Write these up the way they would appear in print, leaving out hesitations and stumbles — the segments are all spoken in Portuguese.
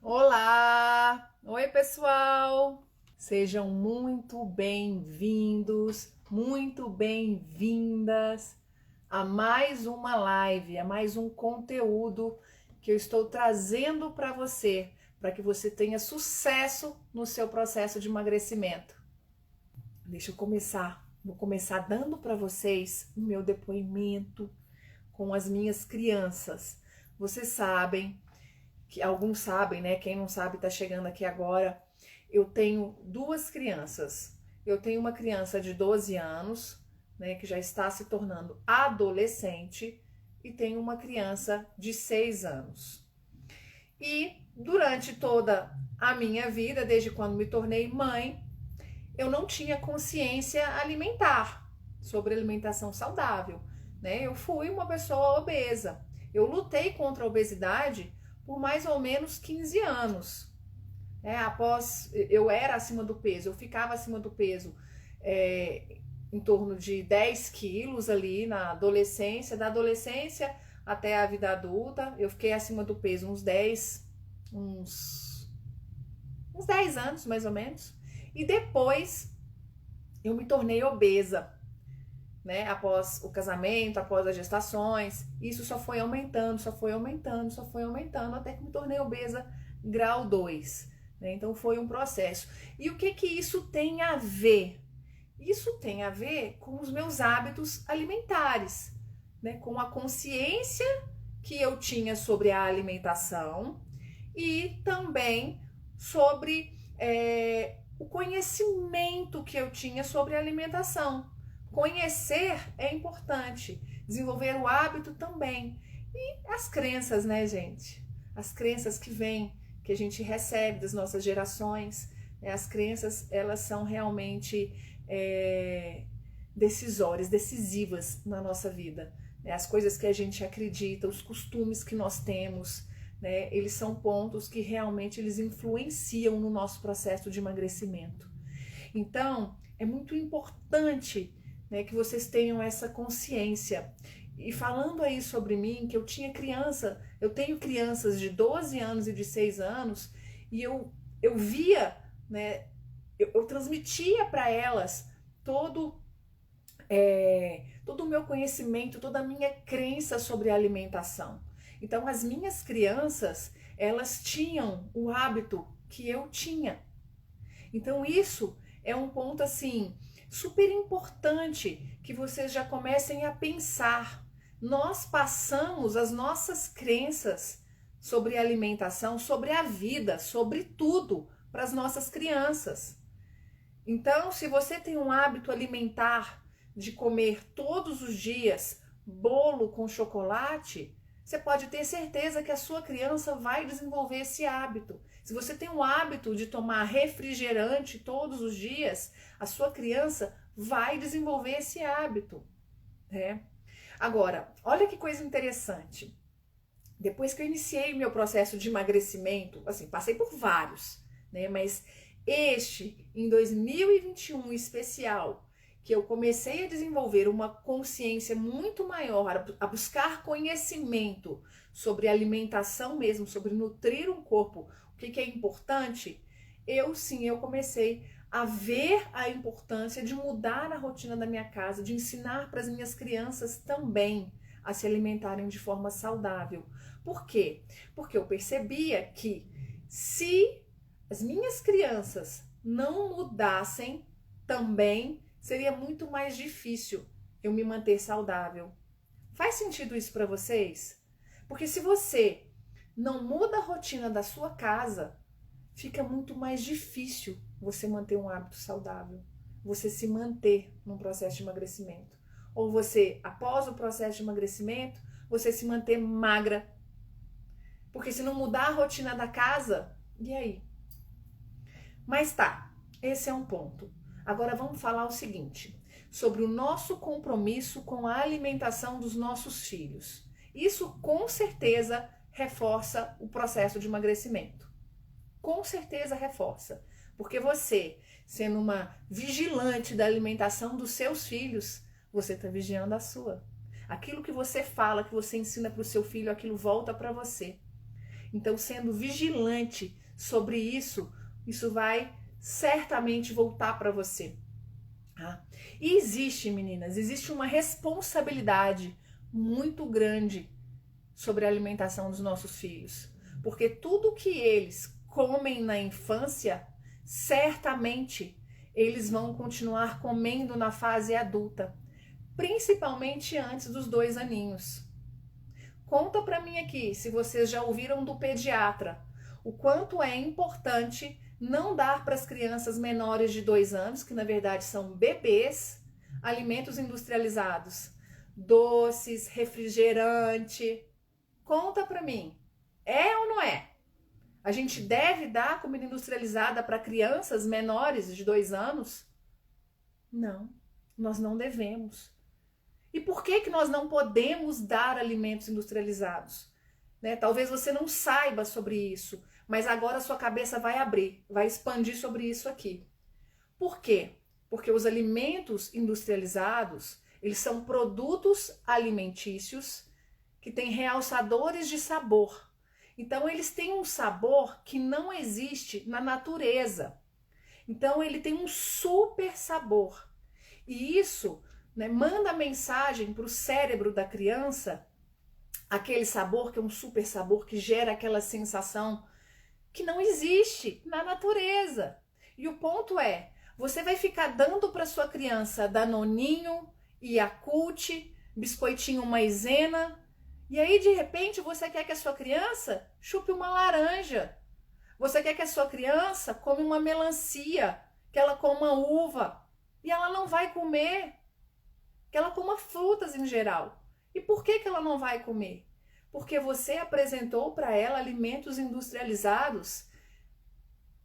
Olá! Oi, pessoal! Sejam muito bem-vindos, muito bem-vindas a mais uma live, a mais um conteúdo que eu estou trazendo para que você tenha sucesso no seu processo de emagrecimento. Deixa eu começar. Vou começar dando para vocês o meu depoimento com as minhas crianças. Vocês sabem que alguns sabem, né? Quem não sabe tá chegando aqui agora. Eu tenho duas crianças. Eu tenho uma criança de 12 anos, né, que já está se tornando adolescente, e tenho uma criança de 6 anos. E durante toda a minha vida, desde quando me tornei mãe, eu não tinha consciência alimentar, sobre alimentação saudável, né? Eu fui uma pessoa obesa. Eu lutei contra a obesidade por mais ou menos 15 anos. Após eu era acima do peso, eu ficava acima do peso em torno de 10 quilos ali na adolescência, da adolescência até a vida adulta, eu fiquei acima do peso uns, uns 10 anos mais ou menos, e depois eu me tornei obesa, né? Após o casamento, após as gestações, isso só foi aumentando, só foi aumentando, só foi aumentando, até que me tornei obesa grau 2. Né? Então foi um processo. E o que que isso tem a ver? Isso tem a ver com os meus hábitos alimentares, né? Com a consciência que eu tinha sobre a alimentação e também sobre o conhecimento que eu tinha sobre a alimentação. Conhecer é importante, desenvolver o hábito também. E as crenças, né, gente? As crenças que vêm, que a gente recebe das nossas gerações, né? As crenças, elas são realmente decisórias, decisivas na nossa vida. Né? As coisas que a gente acredita, os costumes que nós temos, né? Eles são pontos que realmente eles influenciam no nosso processo de emagrecimento. Então, é muito importante, né, que vocês tenham essa consciência. E falando aí sobre mim, que eu tenho crianças de 12 anos e de 6 anos, e eu via, né, eu transmitia para elas todo todo o meu conhecimento, toda a minha crença sobre a alimentação. Então, as minhas crianças, elas tinham o hábito que eu tinha. Então, isso é um ponto assim super importante que vocês já comecem a pensar. Nós passamos as nossas crenças sobre alimentação, sobre a vida, sobre tudo para as nossas crianças. Então, se você tem um hábito alimentar de comer todos os dias bolo com chocolate, você pode ter certeza que a sua criança vai desenvolver esse hábito. Se você tem o hábito de tomar refrigerante todos os dias, a sua criança vai desenvolver esse hábito, né? Agora, olha que coisa interessante. Depois que eu iniciei meu processo de emagrecimento, assim, passei por vários, né? Mas em 2021 especial, que eu comecei a desenvolver uma consciência muito maior, a buscar conhecimento sobre alimentação mesmo, sobre nutrir um corpo, o que é importante, eu comecei a ver a importância de mudar a rotina da minha casa, de ensinar para as minhas crianças também a se alimentarem de forma saudável. Por quê? Porque eu percebia que se as minhas crianças não mudassem também, seria muito mais difícil eu me manter saudável. Faz sentido isso para vocês? Porque se você não muda a rotina da sua casa, fica muito mais difícil você manter um hábito saudável, você se manter num processo de emagrecimento. Ou você, após o processo de emagrecimento, você se manter magra. Porque se não mudar a rotina da casa, e aí? Mas tá, esse é um ponto. Agora vamos falar o seguinte, sobre o nosso compromisso com a alimentação dos nossos filhos. Isso com certeza reforça o processo de emagrecimento. Com certeza reforça. Porque você, sendo uma vigilante da alimentação dos seus filhos, você está vigiando a sua. Aquilo que você fala, que você ensina para o seu filho, aquilo volta para você. Então, sendo vigilante sobre isso, isso vai certamente voltar para você. Tá? E existe, meninas, existe uma responsabilidade muito grande sobre a alimentação dos nossos filhos. Porque tudo que eles comem na infância, certamente eles vão continuar comendo na fase adulta, principalmente antes dos 2 aninhos. Conta pra mim aqui, se vocês já ouviram do pediatra, o quanto é importante não dar para as crianças menores de 2 anos, que na verdade são bebês, alimentos industrializados, doces, refrigerante. Conta pra mim, é ou não é? A gente deve dar comida industrializada para crianças menores de 2 anos? Não, nós não devemos. E por que nós não podemos dar alimentos industrializados? Né? Talvez você não saiba sobre isso, mas agora a sua cabeça vai abrir, vai expandir sobre isso aqui. Por quê? Porque os alimentos industrializados, eles são produtos alimentícios que têm realçadores de sabor. Então, eles têm um sabor que não existe na natureza. Então, ele tem um super sabor. E isso, né, manda mensagem para o cérebro da criança, aquele sabor que é um super sabor, que gera aquela sensação que não existe na natureza. E o ponto é, você vai ficar dando para sua criança Danoninho, Yakult, biscoitinho maisena, e aí de repente você quer que a sua criança chupe uma laranja. Você quer que a sua criança come uma melancia, que ela coma uva, e ela não vai comer, que ela coma frutas em geral. E por que ela não vai comer? Porque você apresentou para ela alimentos industrializados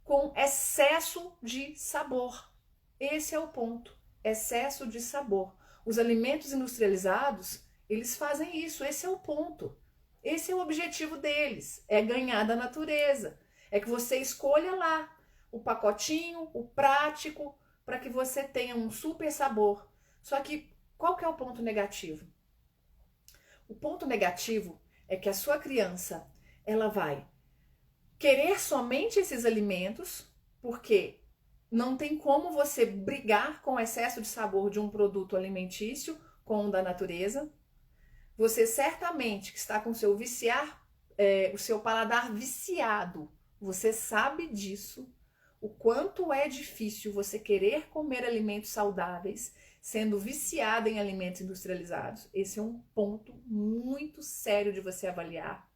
com excesso de sabor. Esse é o ponto, excesso de sabor. Os alimentos industrializados, eles fazem isso, esse é o ponto. Esse é o objetivo deles, é ganhar da natureza. É que você escolha lá o pacotinho, o prático, para que você tenha um super sabor. Só que qual que é o ponto negativo? O ponto negativo é que a sua criança, ela vai querer somente esses alimentos, porque não tem como você brigar com o excesso de sabor de um produto alimentício com o da natureza. Você certamente que está com o seu o seu paladar viciado, você sabe disso, o quanto é difícil você querer comer alimentos saudáveis, sendo viciada em alimentos industrializados. Esse é um ponto muito sério de você avaliar.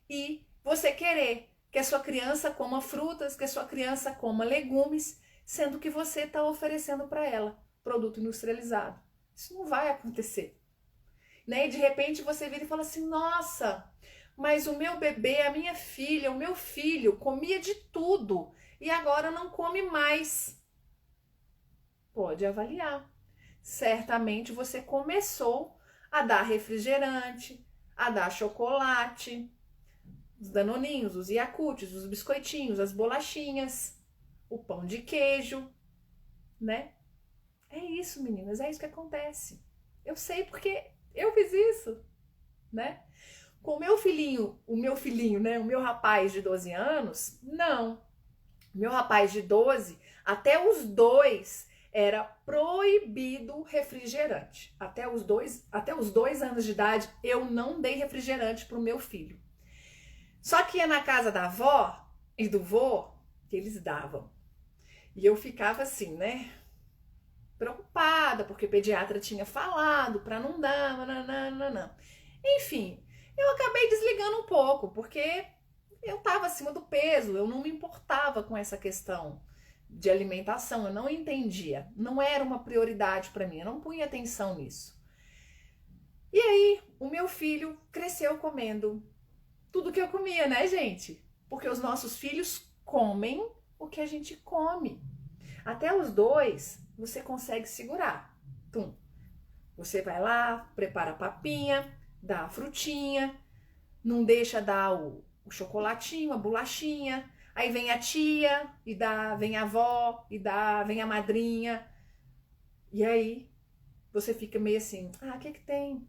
E você querer que a sua criança coma frutas, que a sua criança coma legumes, sendo que você está oferecendo para ela produto industrializado. Isso não vai acontecer. Né? E de repente você vira e fala assim, nossa, mas o meu bebê, a minha filha, o meu filho comia de tudo e agora não come mais. Pode avaliar. Certamente você começou a dar refrigerante, a dar chocolate, os danoninhos, os Yakults, os biscoitinhos, as bolachinhas, o pão de queijo, né? É isso, meninas, é isso que acontece. Eu sei porque eu fiz isso, né? Com o meu filhinho, né? O meu rapaz de 12 anos, não. O meu rapaz de 12, até os 2 era proibido refrigerante. Até os 2 anos de idade, eu não dei refrigerante pro meu filho. Só que ia na casa da avó e do vô, que eles davam. E eu ficava assim, né? Preocupada, porque o pediatra tinha falado para não dar, nananana. Enfim, eu acabei desligando um pouco, porque eu estava acima do peso, eu não me importava com essa questão de alimentação, eu não entendia, não era uma prioridade para mim, eu não punha atenção nisso. E aí, o meu filho cresceu comendo tudo que eu comia, né, gente? Porque os nossos filhos comem o que a gente come. Até os 2, você consegue segurar. Tum. Você vai lá, prepara a papinha, dá a frutinha, não deixa dar o chocolatinho, a bolachinha. Aí vem a tia e dá, vem a avó e dá, vem a madrinha. E aí você fica meio assim, o que tem?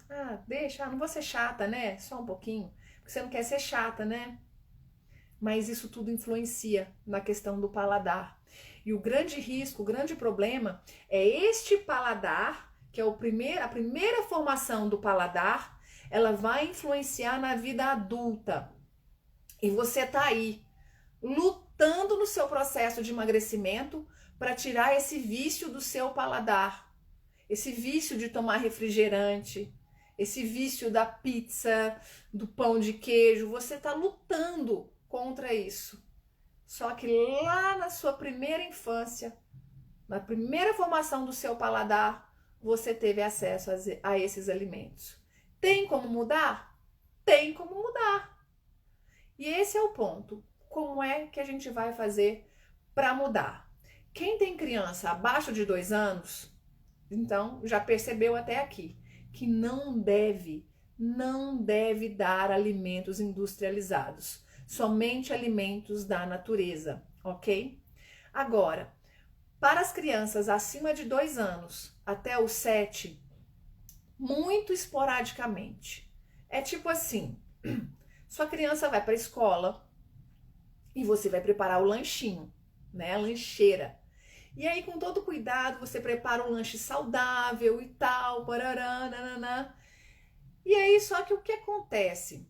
Deixa, não vou ser chata, né? Só um pouquinho. Porque você não quer ser chata, né? mas isso tudo influencia na questão do paladar. E o grande risco, o grande problema é este paladar, que é a primeira formação do paladar, ela vai influenciar na vida adulta. E você tá aí, lutando no seu processo de emagrecimento para tirar esse vício do seu paladar, esse vício de tomar refrigerante, esse vício da pizza, do pão de queijo. Você tá lutando contra isso. Só que lá na sua primeira infância, na primeira formação do seu paladar, você teve acesso a esses alimentos. Tem como mudar? Tem como mudar. E esse é o ponto. Como é que a gente vai fazer para mudar? Quem tem criança abaixo de 2 anos, então já percebeu até aqui que não deve dar alimentos industrializados. Somente alimentos da natureza, ok? Agora, para as crianças acima de 2 anos até os 7, muito esporadicamente. É tipo assim, sua criança vai para a escola e você vai preparar o lanchinho, né? A lancheira. E aí, com todo cuidado, você prepara um lanche saudável e tal, parará, nananã. E aí, só que o que acontece?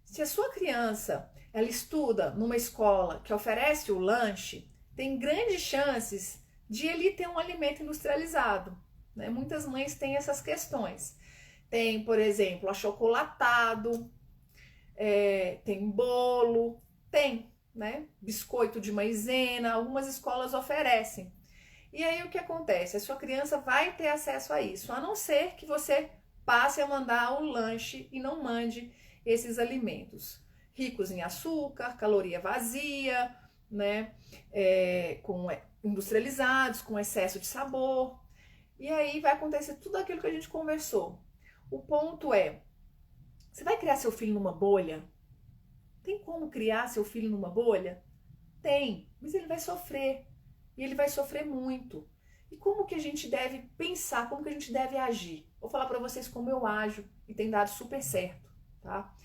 Se a sua criança ela estuda numa escola que oferece o lanche, tem grandes chances de ele ter um alimento industrializado, né? Muitas mães têm essas questões. Tem, por exemplo, achocolatado, tem bolo, tem, né? Biscoito de maisena, algumas escolas oferecem. E aí o que acontece? A sua criança vai ter acesso a isso, a não ser que você passe a mandar o lanche e não mande esses alimentos ricos em açúcar, caloria vazia, né? Industrializados, com excesso de sabor. E aí vai acontecer tudo aquilo que a gente conversou. O ponto é, você vai criar seu filho numa bolha? Tem como criar seu filho numa bolha? Tem, mas ele vai sofrer. E ele vai sofrer muito. E como que a gente deve pensar, como que a gente deve agir? Vou falar para vocês como eu ajo e tem dado super certo, tá?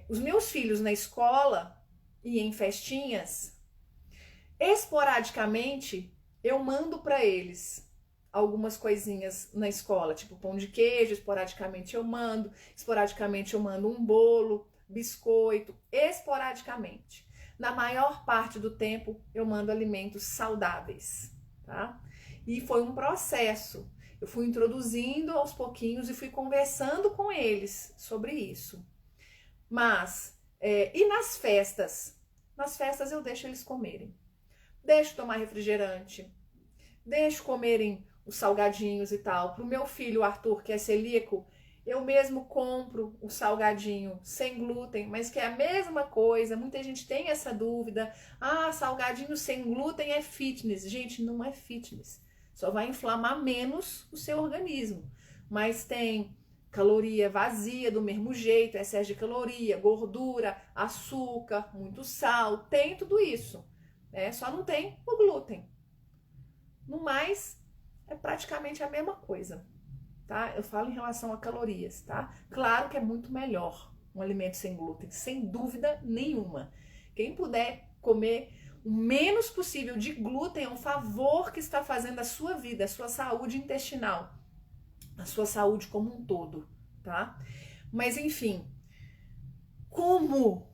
Os meus filhos na escola e em festinhas, esporadicamente, eu mando para eles algumas coisinhas na escola, tipo pão de queijo, esporadicamente eu mando um bolo, biscoito, esporadicamente. Na maior parte do tempo, eu mando alimentos saudáveis, tá? E foi um processo. Eu fui introduzindo aos pouquinhos e fui conversando com eles sobre isso. Mas, e nas festas? Nas festas eu deixo eles comerem. Deixo tomar refrigerante. Deixo comerem os salgadinhos e tal. Pro meu filho, Arthur, que é celíaco, eu mesmo compro o salgadinho sem glúten, mas que é a mesma coisa. Muita gente tem essa dúvida. Ah, salgadinho sem glúten é fitness. Gente, não é fitness. Só vai inflamar menos o seu organismo. Mas tem caloria vazia do mesmo jeito, excesso de caloria, gordura, açúcar, muito sal. Tem tudo isso. Só não tem o glúten. No mais, é praticamente a mesma coisa. Tá? Eu falo em relação a calorias, tá? Claro que é muito melhor um alimento sem glúten, sem dúvida nenhuma. Quem puder comer o menos possível de glúten é um favor que está fazendo à sua vida, à sua saúde intestinal, à sua saúde como um todo, tá? Mas enfim, como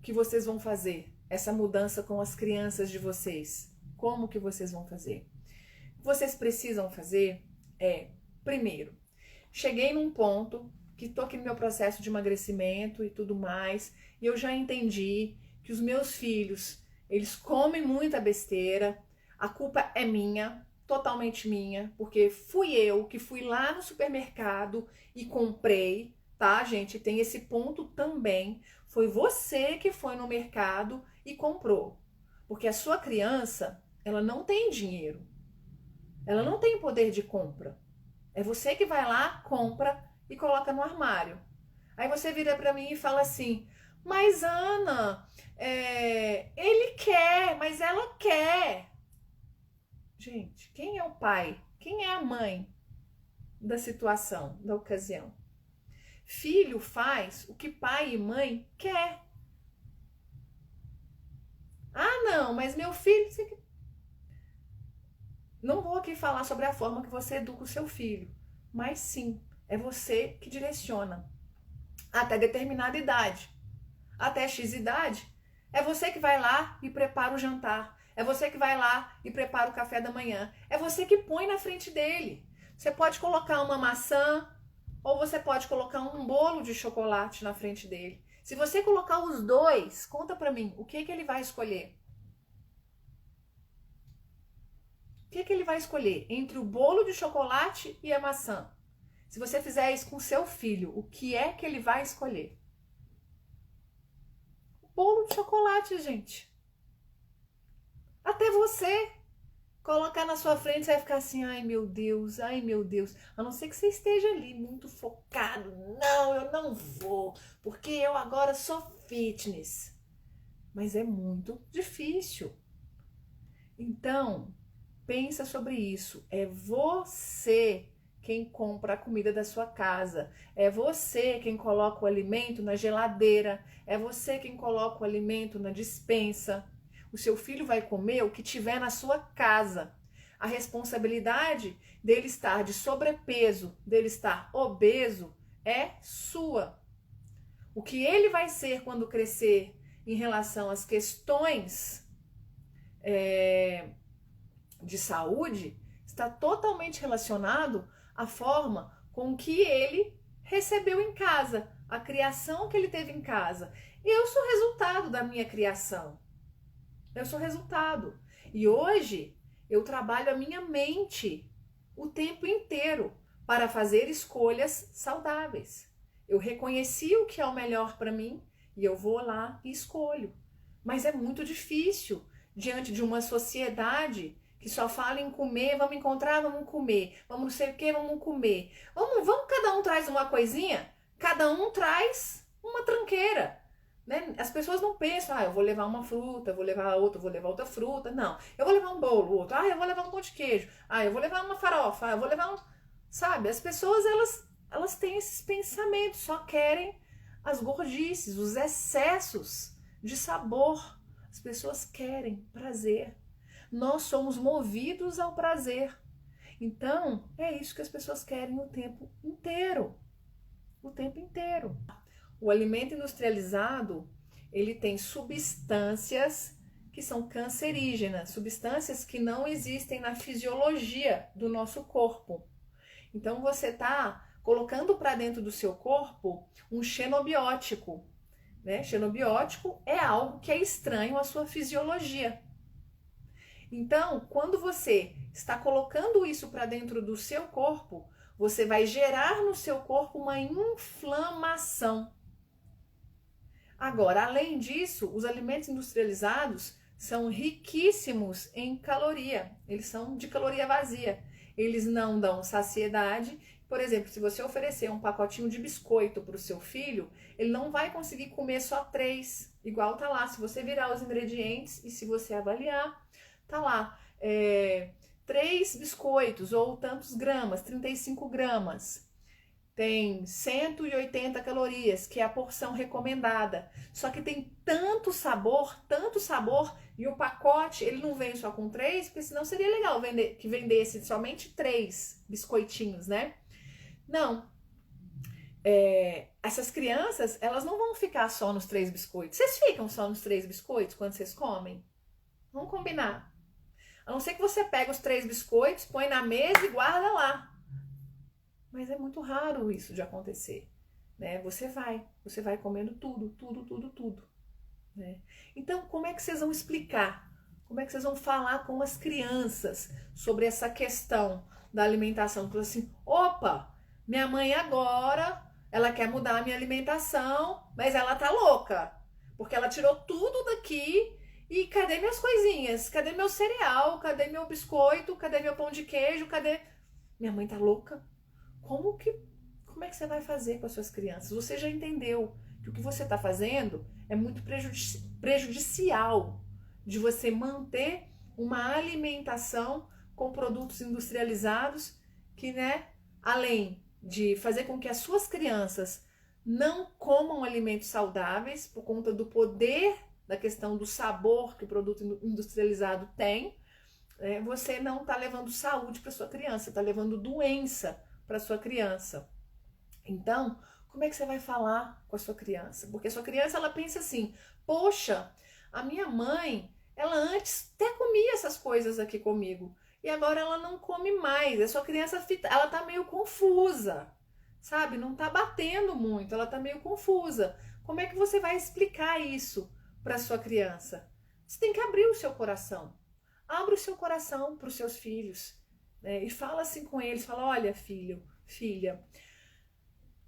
que vocês vão fazer essa mudança com as crianças de vocês? Como que vocês vão fazer? O que vocês precisam fazer primeiro, cheguei num ponto que tô aqui no meu processo de emagrecimento e tudo mais, e eu já entendi que os meus filhos, eles comem muita besteira, a culpa é minha, totalmente minha, porque fui eu que fui lá no supermercado e comprei, tá, gente? Tem esse ponto também, foi você que foi no mercado e comprou, porque a sua criança, ela não tem dinheiro, ela não tem poder de compra. É você que vai lá, compra e coloca no armário. Aí você vira pra mim e fala assim, mas Ana, ele quer, mas ela quer. Gente, quem é o pai? Quem é a mãe da situação, da ocasião? Filho faz o que pai e mãe quer. não, mas meu filho... Não vou aqui falar sobre a forma que você educa o seu filho, mas sim, é você que direciona. Até determinada idade. Até X idade, é você que vai lá e prepara o jantar. É você que vai lá e prepara o café da manhã. É você que põe na frente dele. Você pode colocar uma maçã ou você pode colocar um bolo de chocolate na frente dele. Se você colocar os dois, conta pra mim, o que ele vai escolher? O que ele vai escolher entre o bolo de chocolate e a maçã? Se você fizer isso com seu filho, o que é que ele vai escolher? O bolo de chocolate, gente. Até você colocar na sua frente, você vai ficar assim, ai meu Deus, ai meu Deus. A não ser que você esteja ali muito focado. Não, eu não vou, porque eu agora sou fitness. Mas é muito difícil. Então, pensa sobre isso. É você quem compra a comida da sua casa. É você quem coloca o alimento na geladeira. É você quem coloca o alimento na despensa. O seu filho vai comer o que tiver na sua casa. A responsabilidade dele estar de sobrepeso, dele estar obeso, é sua. O que ele vai ser quando crescer em relação às questões de saúde está totalmente relacionado à forma com que ele recebeu em casa, a criação que ele teve em casa. Eu sou resultado da minha criação. Eu sou resultado. E hoje eu trabalho a minha mente o tempo inteiro para fazer escolhas saudáveis. Eu reconheci o que é o melhor para mim e eu vou lá e escolho. Mas é muito difícil diante de uma sociedade que só fala em comer, vamos encontrar, vamos comer, vamos não sei o que, vamos comer. Vamos, cada um traz uma coisinha, cada um traz uma tranqueira. Né? As pessoas não pensam, eu vou levar uma fruta, eu vou levar outra, eu vou levar outra fruta. Não, eu vou levar um bolo, outro, eu vou levar um pão de queijo, eu vou levar uma farofa, eu vou levar um... Sabe, as pessoas, elas têm esses pensamentos, só querem as gordices, os excessos de sabor. As pessoas querem prazer. Nós somos movidos ao prazer. Então, é isso que as pessoas querem o tempo inteiro. O tempo inteiro. O alimento industrializado, ele tem substâncias que são cancerígenas, substâncias que não existem na fisiologia do nosso corpo. Então você está colocando para dentro do seu corpo um xenobiótico, né? Xenobiótico é algo que é estranho à sua fisiologia. Então, quando você está colocando isso para dentro do seu corpo, você vai gerar no seu corpo uma inflamação. Agora, além disso, os alimentos industrializados são riquíssimos em caloria. Eles são de caloria vazia. Eles não dão saciedade. Por exemplo, se você oferecer um pacotinho de biscoito para o seu filho, ele não vai conseguir comer só 3, igual tá lá. Se você virar os ingredientes e se você avaliar, tá lá, 3 biscoitos ou tantos gramas, 35 gramas. Tem 180 calorias, que é a porção recomendada. Só que tem tanto sabor, e o pacote, ele não vem só com 3, porque senão seria legal que vendesse somente 3 biscoitinhos, né? Não. Essas crianças, elas não vão ficar só nos 3 biscoitos. Vocês ficam só nos 3 biscoitos quando vocês comem? Vamos combinar. A não ser que você pega os 3 biscoitos, põe na mesa e guarda lá. Mas é muito raro isso de acontecer, né? Você vai comendo tudo, né? Então, como é que vocês vão explicar? Como é que vocês vão falar com as crianças sobre essa questão da alimentação? Porque assim, opa, minha mãe agora, ela quer mudar a minha alimentação, mas ela tá louca, porque ela tirou tudo daqui e cadê minhas coisinhas? Cadê meu cereal? Cadê meu biscoito? Cadê meu pão de queijo? Cadê... Minha mãe tá louca. Como é que você vai fazer com as suas crianças? Você já entendeu que o que você está fazendo é muito prejudicial de você manter uma alimentação com produtos industrializados que, né, além de fazer com que as suas crianças não comam alimentos saudáveis por conta do poder da questão do sabor que o produto industrializado tem, você não está levando saúde para sua criança, está levando doença para sua criança. Então, como é que você vai falar com a sua criança? Porque a sua criança, ela pensa assim, poxa, a minha mãe, ela antes até comia essas coisas aqui comigo, e agora ela não come mais. A sua criança, ela tá meio confusa, sabe? Não tá batendo muito, ela tá meio confusa. Como é que você vai explicar isso para sua criança? Você tem que abrir o seu coração. Abra o seu coração para os seus filhos, né? E fala assim com eles, fala, olha, filho, filha,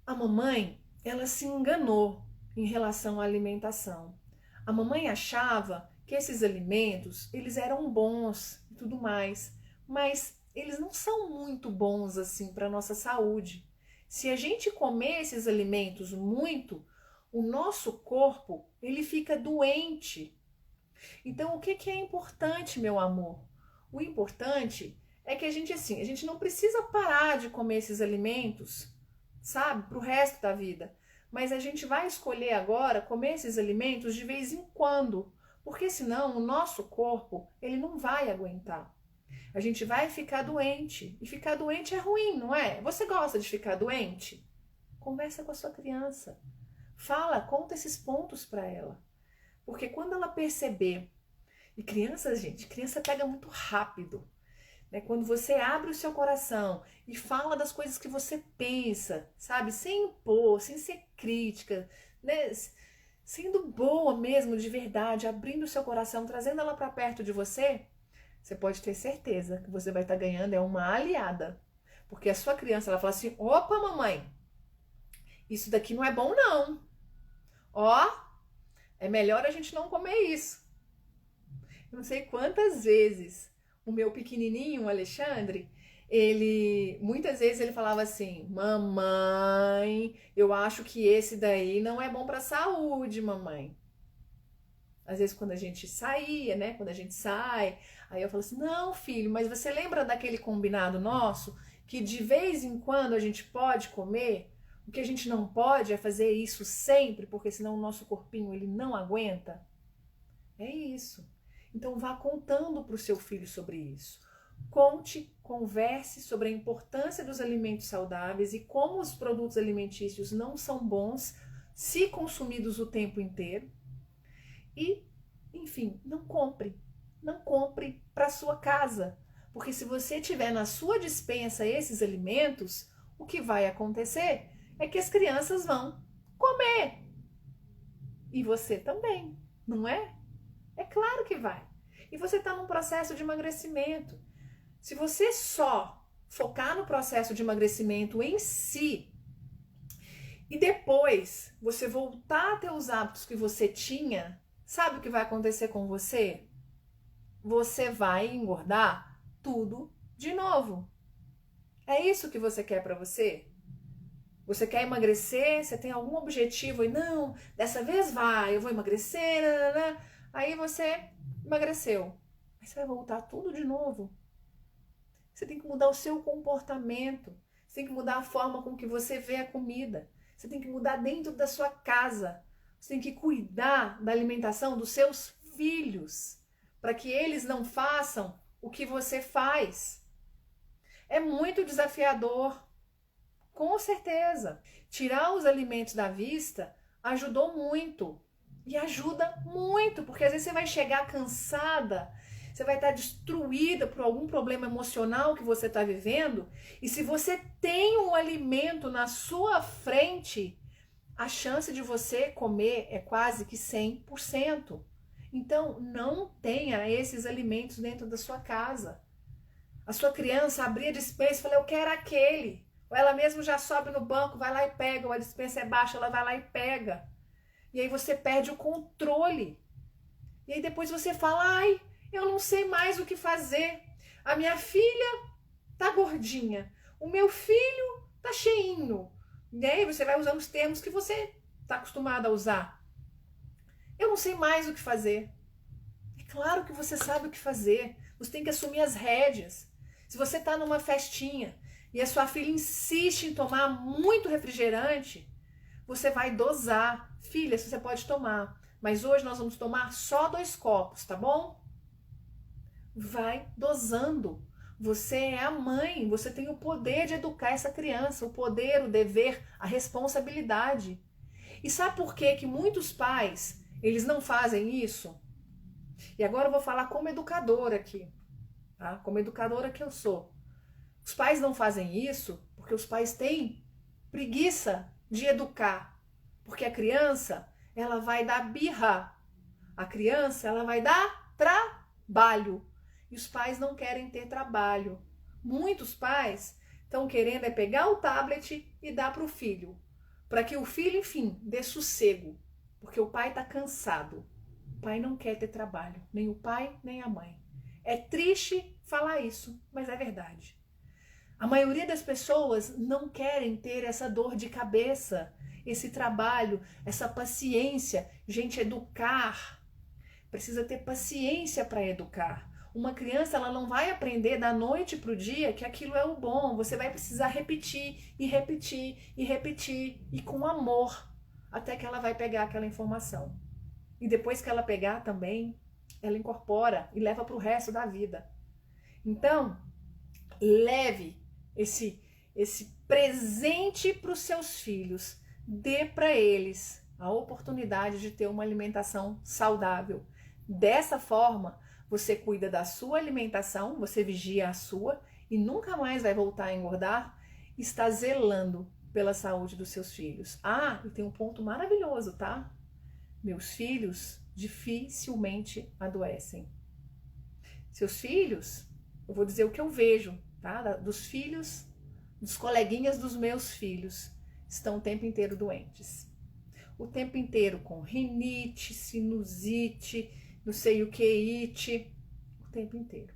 a mamãe, ela se enganou em relação à alimentação. A mamãe achava que esses alimentos, eles eram bons e tudo mais, mas eles não são muito bons assim para a nossa saúde. Se a gente comer esses alimentos muito, o nosso corpo, ele fica doente. Então, o que é importante, meu amor? O importante é que a gente não precisa parar de comer esses alimentos, sabe, para o resto da vida. Mas a gente vai escolher agora comer esses alimentos de vez em quando, porque senão o nosso corpo, ele não vai aguentar. A gente vai ficar doente, e ficar doente é ruim, não é? Você gosta de ficar doente? Conversa com a sua criança. Fala, conta esses pontos para ela. Porque quando ela perceber, e criança, gente, criança pega muito rápido, né? Quando você abre o seu coração e fala das coisas que você pensa, sabe? Sem impor, sem ser crítica, né? Sendo boa mesmo, de verdade, abrindo o seu coração, trazendo ela para perto de você, você pode ter certeza que você vai estar ganhando uma aliada. Porque a sua criança, ela fala assim, opa, mamãe, isso daqui não é bom não. Ó, é melhor a gente não comer isso. Eu não sei quantas vezes o meu pequenininho, o Alexandre, muitas vezes ele falava assim, mamãe, eu acho que esse daí não é bom para a saúde, mamãe. Às vezes quando a gente saía, né, quando a gente sai, aí eu falo assim, não filho, mas você lembra daquele combinado nosso, que de vez em quando a gente pode comer? O que a gente não pode é fazer isso sempre, porque senão o nosso corpinho ele não aguenta. É isso. Então vá contando para o seu filho sobre isso. Conte, converse sobre a importância dos alimentos saudáveis e como os produtos alimentícios não são bons se consumidos o tempo inteiro. E, enfim, não compre para sua casa. Porque se você tiver na sua despensa esses alimentos, o que vai acontecer é que as crianças vão comer. E você também, não é? É claro que vai. E você está num processo de emagrecimento. Se você só focar no processo de emagrecimento em si, e depois você voltar a ter os hábitos que você tinha, sabe o que vai acontecer com você? Você vai engordar tudo de novo. É isso que você quer para você? Você quer emagrecer? Você tem algum objetivo? E não, dessa vez vai, eu vou emagrecer. Nanana. Aí você emagreceu. Mas você vai voltar tudo de novo. Você tem que mudar o seu comportamento. Você tem que mudar a forma com que você vê a comida. Você tem que mudar dentro da sua casa. Você tem que cuidar da alimentação dos seus filhos, para que eles não façam o que você faz. É muito desafiador, com certeza. Tirar os alimentos da vista ajudou muito. E ajuda muito, porque às vezes você vai chegar cansada, você vai estar destruída por algum problema emocional que você está vivendo, e se você tem um alimento na sua frente, a chance de você comer é quase que 100%. Então, não tenha esses alimentos dentro da sua casa. A sua criança abrir a despensa e falar, eu quero aquele. Ou ela mesmo já sobe no banco, vai lá e pega, ou a despensa é baixa, ela vai lá e pega. E aí você perde o controle. E aí depois você fala, ai, eu não sei mais o que fazer. A minha filha tá gordinha, o meu filho tá cheinho. E aí você vai usando os termos que você tá acostumado a usar. Eu não sei mais o que fazer. É claro que você sabe o que fazer. Você tem que assumir as rédeas. Se você tá numa festinha e a sua filha insiste em tomar muito refrigerante, você vai dosar. Filha, você pode tomar, mas hoje nós vamos tomar só 2 copos, tá bom? Vai dosando. Você é a mãe, você tem o poder de educar essa criança, o poder, o dever, a responsabilidade. E sabe por que muitos pais, eles não fazem isso? E agora eu vou falar como educadora aqui, tá? Como educadora que eu sou. Os pais não fazem isso porque os pais têm preguiça de educar. Porque a criança, ela vai dar birra. A criança, ela vai dar trabalho. E os pais não querem ter trabalho. Muitos pais estão querendo pegar o tablet e dar para o filho. Para que o filho, enfim, dê sossego. Porque o pai está cansado. O pai não quer ter trabalho. Nem o pai, nem a mãe. É triste falar isso, mas é verdade. A maioria das pessoas não querem ter essa dor de cabeça, esse trabalho, essa paciência. Gente, educar. Precisa ter paciência para educar. Uma criança, ela não vai aprender da noite para o dia que aquilo é o bom. Você vai precisar repetir e repetir e repetir e com amor até que ela vai pegar aquela informação. E depois que ela pegar também, ela incorpora e leva para o resto da vida. Então, leve esse presente para os seus filhos. Dê para eles a oportunidade de ter uma alimentação saudável. Dessa forma, você cuida da sua alimentação, você vigia a sua e nunca mais vai voltar a engordar. Está zelando pela saúde dos seus filhos. Ah, e tem um ponto maravilhoso, tá? Meus filhos dificilmente adoecem. Seus filhos, eu vou dizer o que eu vejo, tá? Dos filhos, dos coleguinhas dos meus filhos, estão o tempo inteiro doentes. O tempo inteiro com rinite, sinusite, não sei o que, ite, o tempo inteiro.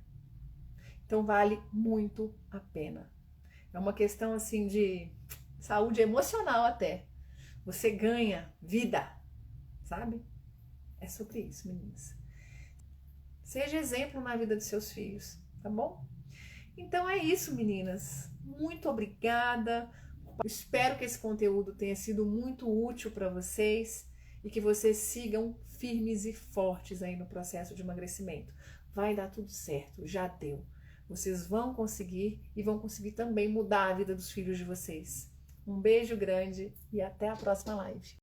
Então vale muito a pena. É uma questão assim de saúde emocional até. Você ganha vida, sabe? É sobre isso, meninas. Seja exemplo na vida dos seus filhos, tá bom? Então é isso, meninas. Muito obrigada. Eu espero que esse conteúdo tenha sido muito útil para vocês e que vocês sigam firmes e fortes aí no processo de emagrecimento. Vai dar tudo certo, já deu. Vocês vão conseguir e vão conseguir também mudar a vida dos filhos de vocês. Um beijo grande e até a próxima live.